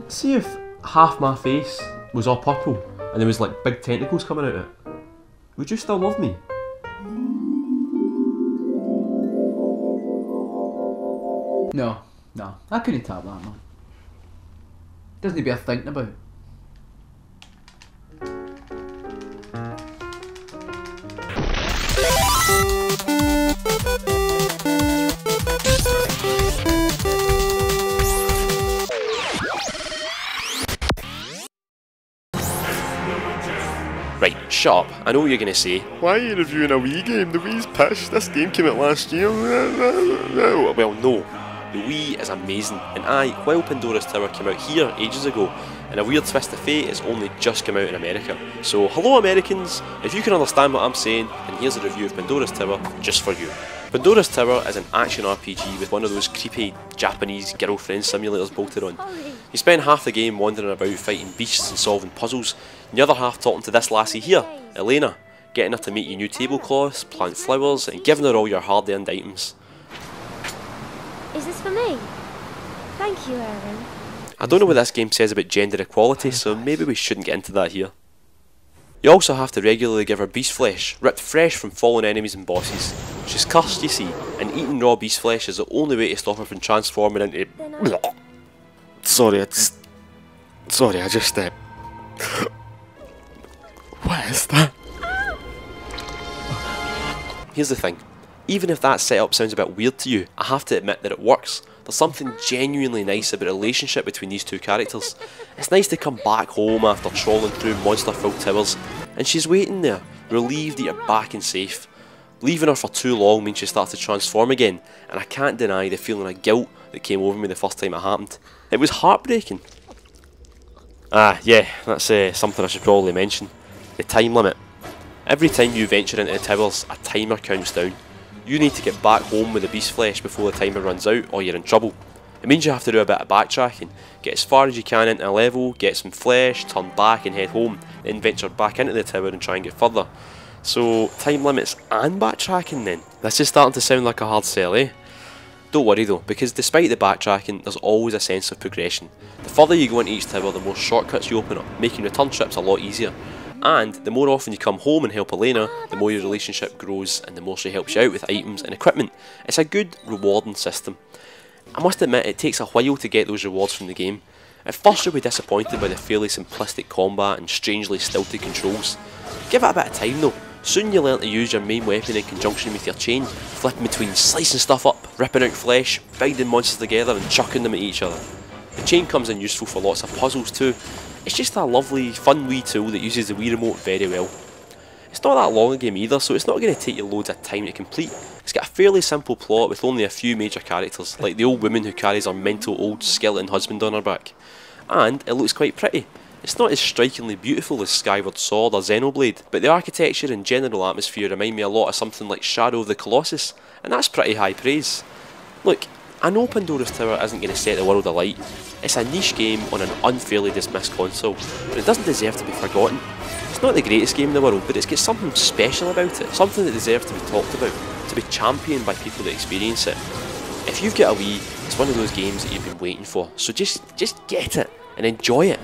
See if half my face was all purple and there was like big tentacles coming out of it. Would you still love me? No, I couldn't tap that, man. Doesn't be worth thinking about. Right, shut up. I know what you're going to say. Why are you reviewing a Wii game? The Wii's pish. This game came out last year. Well, no. The Wii is amazing, and while Pandora's Tower came out here ages ago, in a weird twist of fate, it's only just come out in America. So, hello Americans, if you can understand what I'm saying, then here's a review of Pandora's Tower just for you. Pandora's Tower is an action RPG with one of those creepy Japanese girlfriend simulators bolted on. You spend half the game wandering about fighting beasts and solving puzzles, and the other half talking to this lassie here, Elena, getting her to make you new tablecloths, plant flowers, and giving her all your hard-earned items. Is this for me? Thank you, Aaron. I don't know what this game says about gender equality, so maybe we shouldn't get into that here. You also have to regularly give her beast flesh, ripped fresh from fallen enemies and bosses. She's cursed, you see, and eating raw beast flesh is the only way to stop her from transforming into... Sorry, I just... What is that? Here's the thing. Even if that setup sounds a bit weird to you, I have to admit that it works. There's something genuinely nice about the relationship between these two characters. It's nice to come back home after trawling through monster-filled towers, and she's waiting there, relieved that you're back and safe. Leaving her for too long means she starts to transform again, and I can't deny the feeling of guilt that came over me the first time it happened. It was heartbreaking. Yeah, that's something I should probably mention. The time limit. Every time you venture into the towers, a timer counts down. You need to get back home with the beast flesh before the timer runs out, or you're in trouble. It means you have to do a bit of backtracking, get as far as you can into a level, get some flesh, turn back and head home, then venture back into the tower and try and get further. So, time limits and backtracking then? This is starting to sound like a hard sell, eh? Don't worry though, because despite the backtracking, there's always a sense of progression. The further you go into each tower, the more shortcuts you open up, making return trips a lot easier. And the more often you come home and help Elena, the more your relationship grows and the more she helps you out with items and equipment. It's a good, rewarding system. I must admit, it takes a while to get those rewards from the game. At first you'll be disappointed by the fairly simplistic combat and strangely stilted controls. Give it a bit of time though. Soon you'll learn to use your main weapon in conjunction with your chain, flipping between slicing stuff up, ripping out flesh, binding monsters together and chucking them at each other. The chain comes in useful for lots of puzzles too. It's just a lovely, fun wee tool that uses the Wii Remote very well. It's not that long a game either, so it's not going to take you loads of time to complete. It's got a fairly simple plot with only a few major characters, like the old woman who carries her mental old skeleton husband on her back. And it looks quite pretty. It's not as strikingly beautiful as Skyward Sword or Xenoblade, but the architecture and general atmosphere remind me a lot of something like Shadow of the Colossus, and that's pretty high praise. Look, I know Pandora's Tower isn't going to set the world alight. It's a niche game on an unfairly dismissed console, but it doesn't deserve to be forgotten. It's not the greatest game in the world, but it's got something special about it, something that deserves to be talked about, to be championed by people that experience it. If you've got a Wii, it's one of those games that you've been waiting for, so just get it and enjoy it.